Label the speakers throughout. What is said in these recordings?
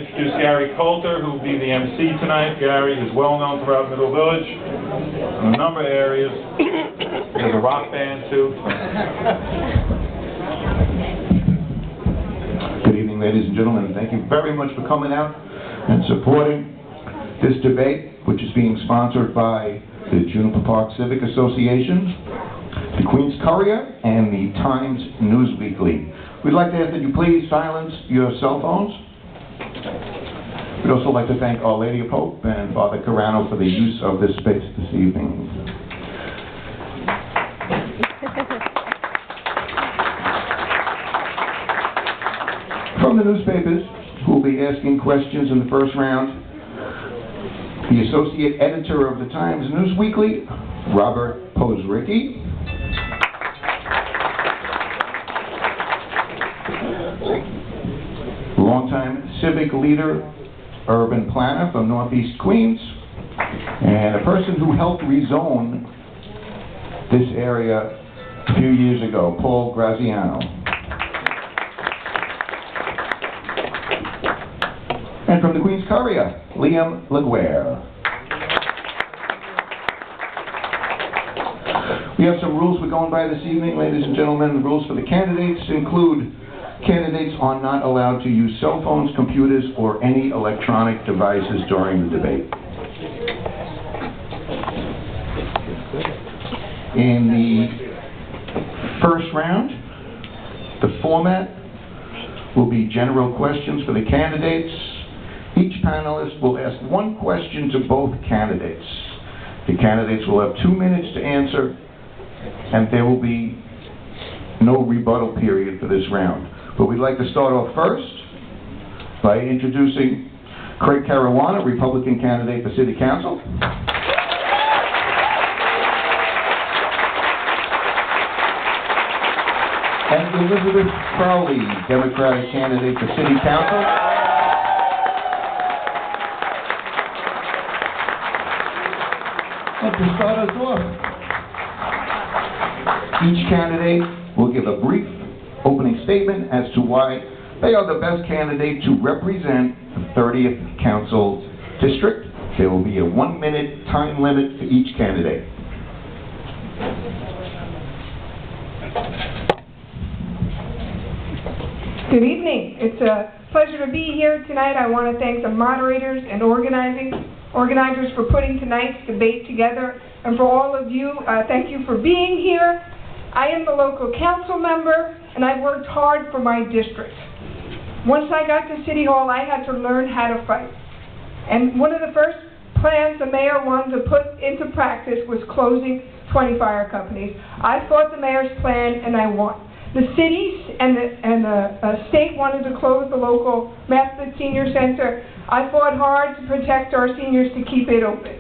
Speaker 1: introduce Gary Coulter, who will be the MC tonight. Gary is well known throughout Middle Village in a number of areas. He has a rock band, too.
Speaker 2: Good evening, ladies and gentlemen. Thank you very much for coming out and supporting this debate, which is being sponsored by the Juniper Park Civic Association, the Queens Courier, and the Times News Weekly. We'd like to ask that you please silence your cell phones. We'd also like to thank Our Lady of Hope and Father Carano for the use of this space this evening. From the newspapers, who will be asking questions in the first round, the Associate Editor of the Times News Weekly, Robert Posricki. Longtime civic leader, urban planner from Northeast Queens, and a person who helped rezone this area a few years ago, Paul Graziano. And from the Queens Courier, Liam LaGuerre. We have some rules we're going by this evening, ladies and gentlemen. The rules for the candidates include: candidates are not allowed to use cell phones, computers, or any electronic devices during the debate. In the first round, the format will be general questions for the candidates. Each panelist will ask one question to both candidates. The candidates will have 2 minutes to answer, and there will be no rebuttal period for this round. But we'd like to start off first by introducing Craig Caruana, Republican candidate for City Council. And Elizabeth Crowley, Democratic candidate for City Council. And to start us off, each candidate will give a brief opening statement as to why they are the best candidate to represent the 30th Council District. There will be a 1-minute time limit for each candidate.
Speaker 3: Good evening. It's a pleasure to be here tonight. I want to thank the moderators and organizers for putting tonight's debate together. And for all of you, thank you for being here. I am the local council member, and I've worked hard for my district. Once I got to City Hall, I had to learn how to fight. And one of the first plans the mayor wanted to put into practice was closing 20 fire companies. I fought the mayor's plan, and I won. The cities and the state wanted to close the local Maspeth Senior Center. I fought hard to protect our seniors to keep it open.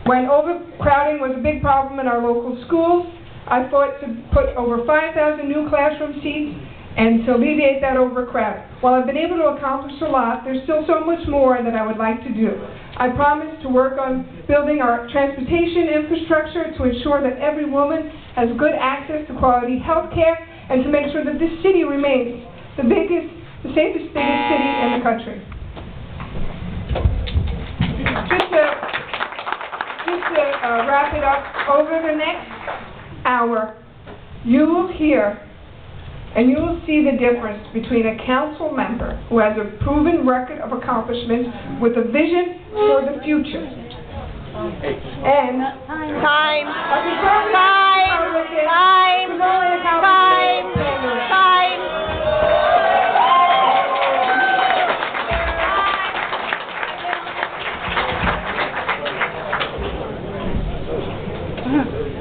Speaker 3: When overcrowding was a big problem in our local schools, I fought to put over 5,000 new classroom seats and to alleviate that overcrowding. While I've been able to accomplish a lot, there's still so much more that I would like to do. I promise to work on building our transportation infrastructure to ensure that every woman has good access to quality health care, and to make sure that this city remains the safest, biggest city in the country. Just to wrap it up, over the next hour, you will hear and you will see the difference between a council member who has a proven record of accomplishments with a vision for the future. And
Speaker 4: Time.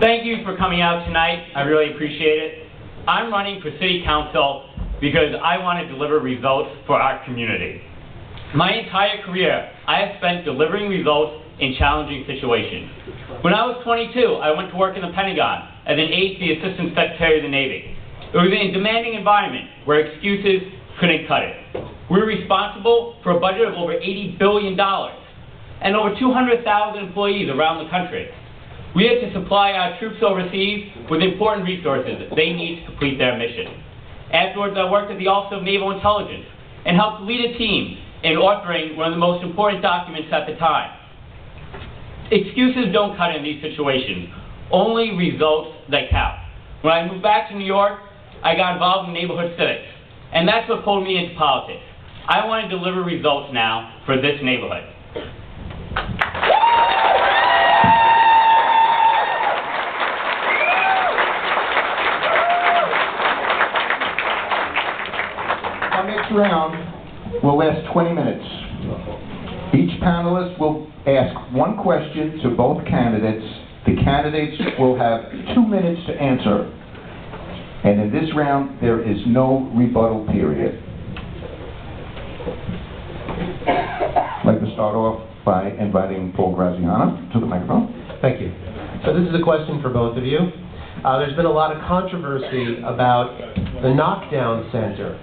Speaker 5: Thank you for coming out tonight. I really appreciate it. I'm running for City Council because I want to deliver results for our community. My entire career, I have spent delivering results in challenging situations. When I was 22, I went to work in the Pentagon as an aide to the Assistant Secretary of the Navy. It was a demanding environment where excuses couldn't cut it. We were responsible for a budget of over $80 billion and over 200,000 employees around the country. We had to supply our troops overseas with important resources they need to complete their mission. Afterwards, I worked at the Office of Naval Intelligence and helped lead a team in authoring one of the most important documents at the time. Excuses don't cut in these situations, only results that count. When I moved back to New York, I got involved in neighborhood civics, and that's what pulled me into politics. I want to deliver results now for this neighborhood.
Speaker 2: Our next round will last 20 minutes. Each panelist will ask one question to both candidates. The candidates will have 2 minutes to answer. And in this round, there is no rebuttal period. I'd like to start off by inviting Paul Graziano to the microphone.
Speaker 4: Thank you. So this is a question for both of you. There's been a lot of controversy about the Knockdown Center.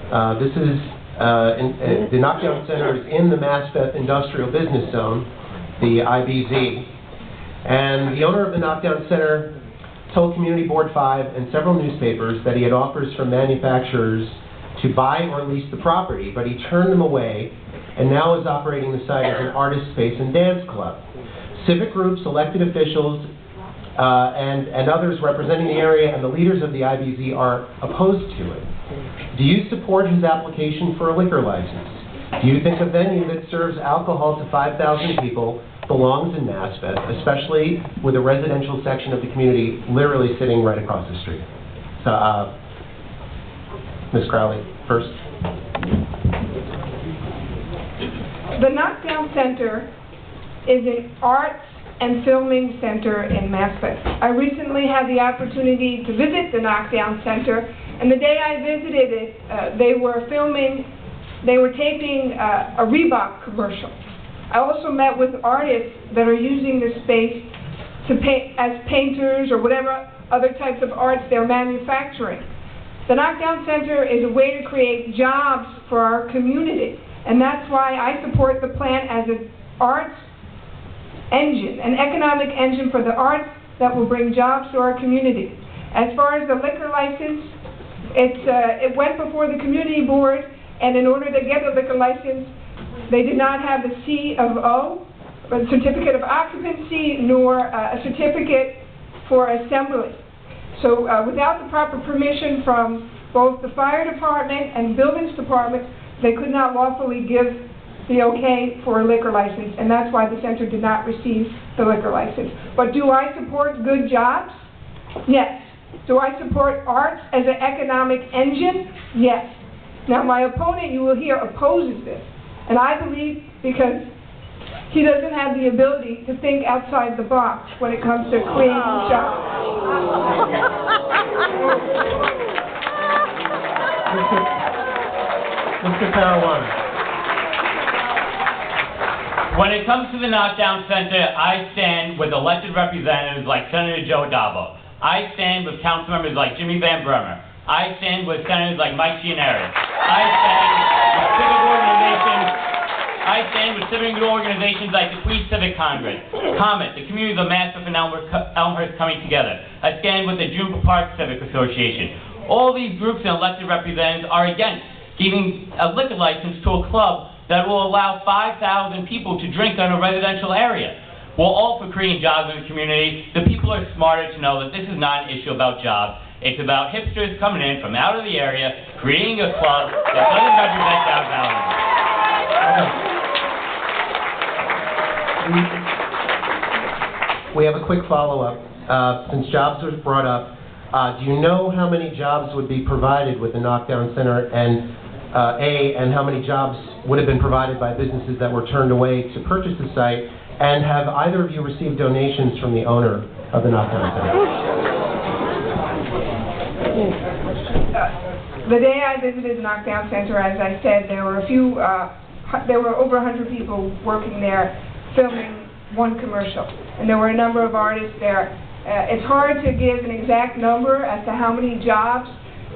Speaker 4: The Knockdown Center is in the Maspeth Industrial Business Zone, the IBZ. And the owner of the Knockdown Center told Community Board 5 and several newspapers that he had offers from manufacturers to buy or lease the property, but he turned them away and now is operating the site as an artist space and dance club. Civic groups, elected officials, and others representing the area and the leaders of the IBZ are opposed to it. Do you support his application for a liquor license? Do you think a venue that serves alcohol to 5,000 people belongs in Maspeth, especially with a residential section of the community literally sitting right across the street? So, Ms. Crowley, first.
Speaker 3: The Knockdown Center is an arts and filming center in Maspeth. I recently had the opportunity to visit the Knockdown Center, and the day I visited it, they were taping a Reebok commercial. I also met with artists that are using the space to paint as painters or whatever other types of arts they're manufacturing. The Knockdown Center is a way to create jobs for our community, and that's why I support the plan as an arts engine, an economic engine for the arts that will bring jobs to our community. As far as the liquor license, it went before the community board, and in order to get the liquor license, they did not have the C of O, a certificate of occupancy, nor a certificate for assembly. So without the proper permission from both the fire department and buildings department, they could not lawfully give the okay for a liquor license, and that's why the center did not receive the liquor license. But do I support good jobs? Yes. Do I support arts as an economic engine? Yes. Now my opponent, you will hear, opposes this, and I believe because he doesn't have the ability to think outside the box when it comes to creating jobs.
Speaker 4: Mr. Caruana.
Speaker 5: When it comes to the Knockdown Center, I stand with elected representatives like Senator Joe Dabo. I stand with council members like Jimmy Van Bremer. I stand with senators like Mike Gianeri. I stand with civic organizations like the Queens Civic Congress, Comet, the communities of Maspeth and Elmhurst coming together. I stand with the Juniper Park Civic Association. All these groups and elected representatives are against giving a liquor license to a club that will allow 5,000 people to drink in a residential area. We're all for creating jobs in the community. The people are smarter to know that this is not an issue about jobs. It's about hipsters coming in from out of the area, creating a club that doesn't represent our values.
Speaker 4: We have a quick follow-up. Since jobs was brought up, do you know how many jobs would be provided with the Knockdown Center, and and how many jobs would have been provided by businesses that were turned away to purchase the site, and have either of you received donations from the owner of the Knockdown Center?
Speaker 3: The day I visited the Knockdown Center, as I said, there were over 100 people working there filming one commercial, and there were a number of artists there. It's hard to give an exact number as to how many jobs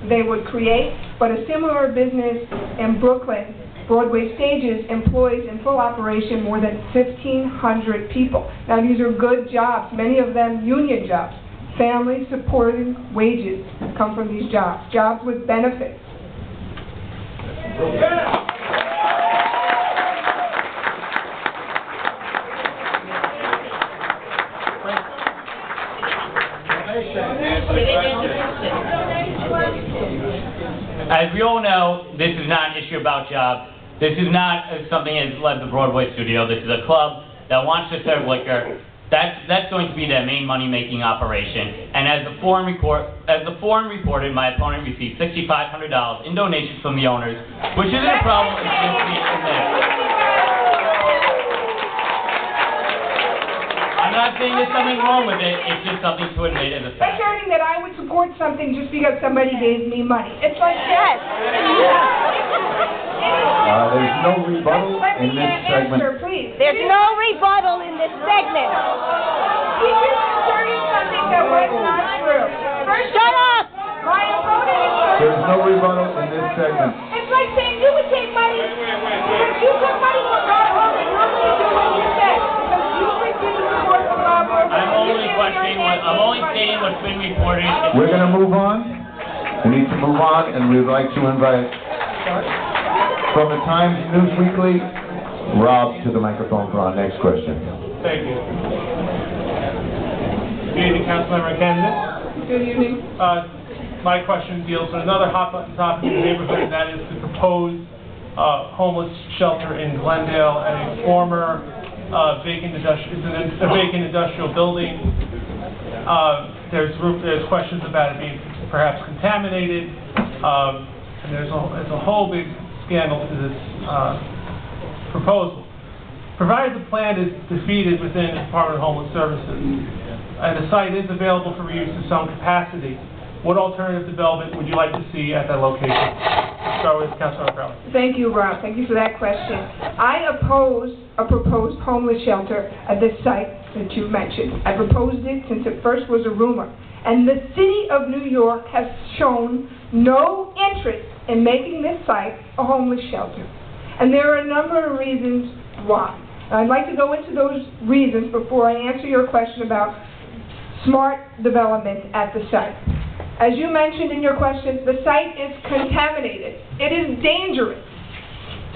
Speaker 3: they would create, but a similar business in Brooklyn, Broadway Stages, employs in full operation more than 1,500 people. Now these are good jobs, many of them union jobs. Family supporting wages come from these jobs, jobs with benefits.
Speaker 5: this is not an issue about jobs. This is not something as led the Broadway studio. This is a club that wants to serve liquor. That's going to be their main money-making operation. And as the forum reported, my opponent received $6,500 in donations from the owners, which isn't a problem. It's just the admit. I'm not saying there's something wrong with it. It's just something to admit as a fact.
Speaker 3: That's asserting that I would support something just because somebody gave me money. It's like
Speaker 6: Yes.
Speaker 2: There's no rebuttal in this segment.
Speaker 3: Answer, please.
Speaker 6: There's no rebuttal in this segment.
Speaker 3: He just asserted something that was not true. First
Speaker 6: Shut up!
Speaker 3: my opponent is...
Speaker 2: There's no rebuttal in this segment.
Speaker 3: It's like saying you would take money, because you took money from Rob Hogan, you're going to do what you said, because you refused to support the Rob Hogan.
Speaker 5: I'm only stating what's been reported.
Speaker 2: We're going to move on. We need to move on, and we'd like to invite, from the Times News Weekly, Rob to the microphone for our next question.
Speaker 7: Thank you. Good evening, Councilmember candidate.
Speaker 3: Good evening.
Speaker 7: My question deals with another hot button topic in the neighborhood, and that is the proposed homeless shelter in Glendale at a former vacant industrial building. There's questions about it being perhaps contaminated, and there's a whole big scandal to this proposal. Provided the plan is defeated within the Department of Homeless Services, and the site is available for reuse in some capacity, what alternative development would you like to see at that location? Start with Councilmember Crowley.
Speaker 3: Thank you, Rob. Thank you for that question. I oppose a proposed homeless shelter at this site that you mentioned. I proposed it since it first was a rumor. And the city of New York has shown no interest in making this site a homeless shelter. And there are a number of reasons why. I'd like to go into those reasons before I answer your question about smart development at the site. As you mentioned in your question, the site is contaminated. It is dangerous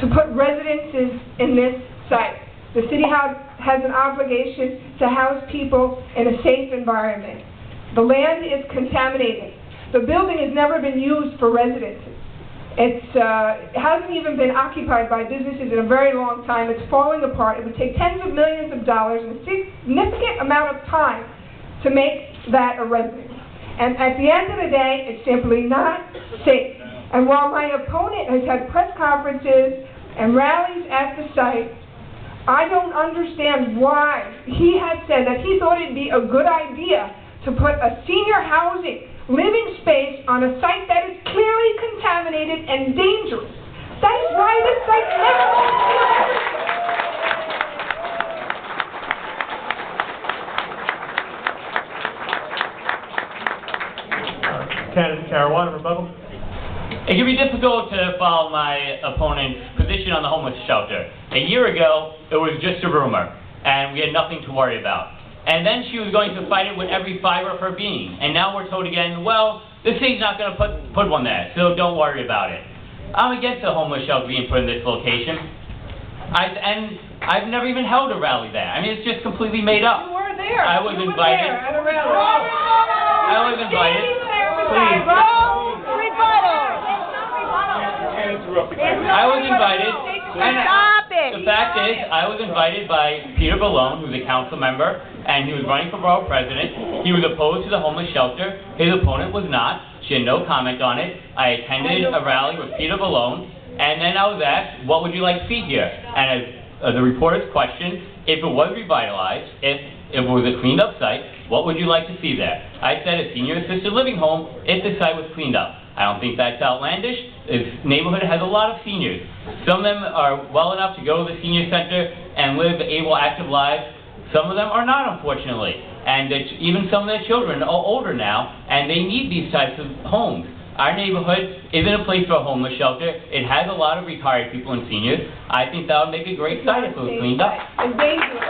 Speaker 3: to put residences in this site. The city has an obligation to house people in a safe environment. The land is contaminated. The building has never been used for residences. It hasn't even been occupied by businesses in a very long time. It's falling apart. It would take tens of millions of dollars and a significant amount of time to make that a residence. And at the end of the day, it's simply not safe. And while my opponent has had press conferences and rallies at the site, I don't understand why he had said that he thought it'd be a good idea to put a senior housing living space on a site that is clearly contaminated and dangerous. That is why this site never went to
Speaker 7: Candidate Caruana, rebuttal.
Speaker 5: It can be difficult to follow my opponent's position on the homeless shelter. A year ago, it was just a rumor, and we had nothing to worry about. And then she was going to fight it with every fiber of her being. And now we're told again, well, the city's not going to put one there, so don't worry about it. I'm against the homeless shelter being put in this location. I've never even held a rally there. I mean, it's just completely made up.
Speaker 3: You were there.
Speaker 5: I was
Speaker 3: You were
Speaker 5: invited.
Speaker 3: there at a rally.
Speaker 5: I was invited.
Speaker 3: Please.
Speaker 6: Rebuttal.
Speaker 5: I was invited. And
Speaker 6: Stop it.
Speaker 5: the fact is, I was invited by Peter Ballone, who's a council member, and he was running for borough president. He was opposed to the homeless shelter. His opponent was not. She had no comment on it. I attended a rally with Peter Ballone, and then I was asked, what would you like to see here? And as the reporter's question, if it was revitalized, if it was a cleaned up site, what would you like to see there? I said a senior assisted living home if the site was cleaned up. I don't think that's outlandish. This neighborhood has a lot of seniors. Some of them are well enough to go to the senior center and live able, active lives. Some of them are not, unfortunately. And even some of their children are older now, and they need these types of homes. Our neighborhood isn't a place for a homeless shelter. It has a lot of retired people and seniors. I think that would make a great site if it was cleaned up.
Speaker 3: It's dangerous.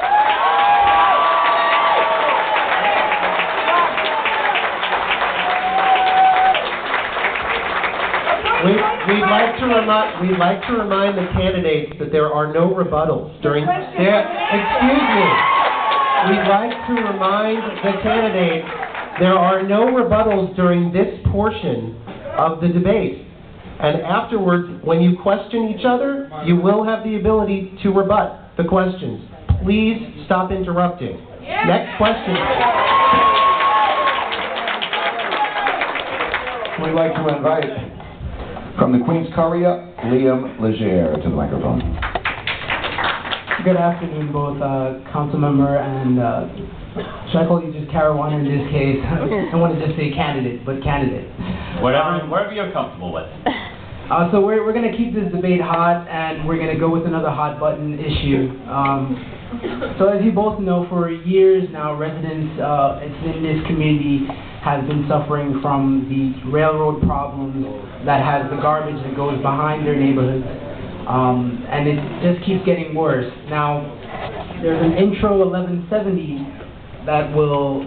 Speaker 4: We'd like to remind the candidates that there are no rebuttals during excuse me. We'd like to remind the candidates there are no rebuttals during this portion of the debate. And afterwards, when you question each other, you will have the ability to rebut the questions. Please stop interrupting. Next question.
Speaker 2: We'd like to invite from the Queens Courier, Liam Legere to the microphone.
Speaker 8: Good afternoon, both council member and should I call you just Caruana in this case? I want to just say candidate, but candidate.
Speaker 5: Whatever you're comfortable with.
Speaker 8: So we're going to keep this debate hot, and we're going to go with another hot button issue. So as you both know, for years now, residents in this community have been suffering from the railroad problems that has the garbage that goes behind their neighborhoods. And it just keeps getting worse. Now, there's an Intro 1170 that will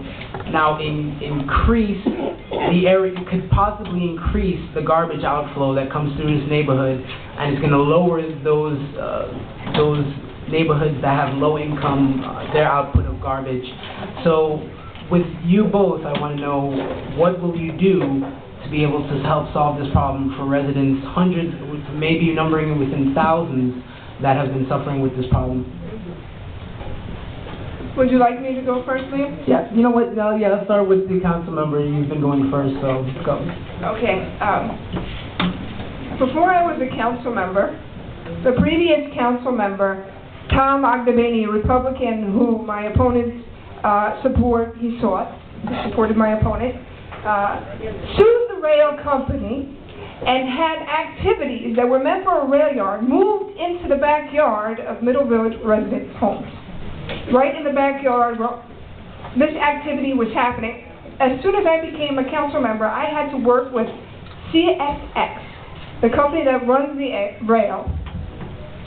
Speaker 8: now increase the area, could possibly increase the garbage outflow that comes through this neighborhood, and it's going to lower those neighborhoods that have low income, their output of garbage. So, with you both, I want to know, what will you do to be able to help solve this problem for residents, hundreds, maybe numbering it within thousands, that have been suffering with this problem?
Speaker 3: Would you like me to go first, Liam?
Speaker 8: Yeah, you know what, let's start with the council member. You've been going first, so go.
Speaker 3: Okay. Before I was a council member, the previous council member, Tom Ogdebani, a Republican who my opponent supported my opponent, sued the rail company and had activities that were meant for a rail yard moved into the backyard of Middle Village residents' homes. Right in the backyard, this activity was happening. As soon as I became a council member, I had to work with CSX, the company that runs the rail,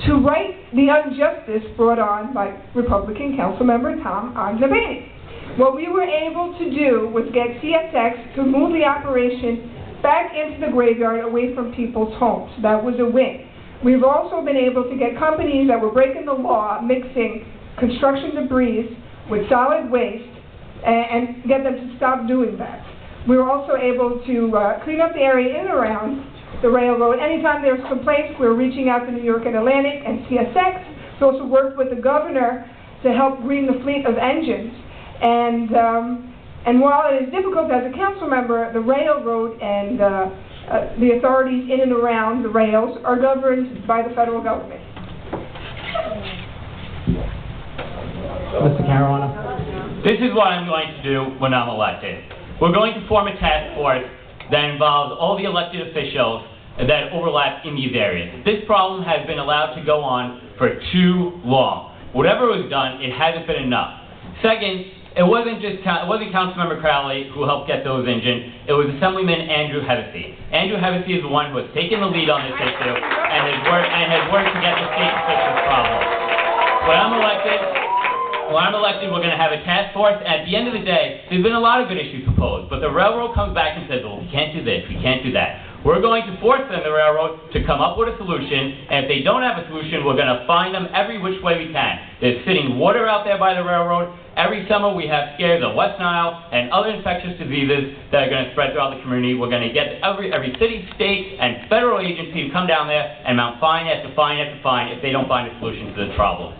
Speaker 3: to right the injustice brought on by Republican council member Tom Ogdebani. What we were able to do was get CSX to move the operation back into the graveyard away from people's homes. That was a win. We've also been able to get companies that were breaking the law, mixing construction debris with solid waste, and get them to stop doing that. We were also able to clean up the area in and around the railroad. Anytime there's complaints, we're reaching out to New York and Atlantic and CSX. We also worked with the governor to help green the fleet of engines. And while it is difficult as a council member, the railroad and the authorities in and around the rails are governed by the federal government.
Speaker 8: Mr. Caruana.
Speaker 5: This is what I'm going to do when I'm elected. We're going to form a task force that involves all the elected officials that overlap in these areas. This problem has been allowed to go on for too long. Whatever was done, it hasn't been enough. Second, it wasn't Councilmember Crowley who helped get those engines. It was Assemblyman Andrew Hevesy. Andrew Hevesy is the one who has taken the lead on this issue and has worked to get the state to fix this problem. When I'm elected, we're going to have a task force. At the end of the day, there's been a lot of good issues proposed, but the railroad comes back and says, well, we can't do this, we can't do that. We're going to force them, the railroad, to come up with a solution, and if they don't have a solution, we're going to fine them every which way we can. There's sitting water out there by the railroad. Every summer we have scares of West Nile and other infectious diseases that are going to spread throughout the community. We're going to get every city, state, and federal agency to come down there and mount fine after fine after fine if they don't find a solution to the problem.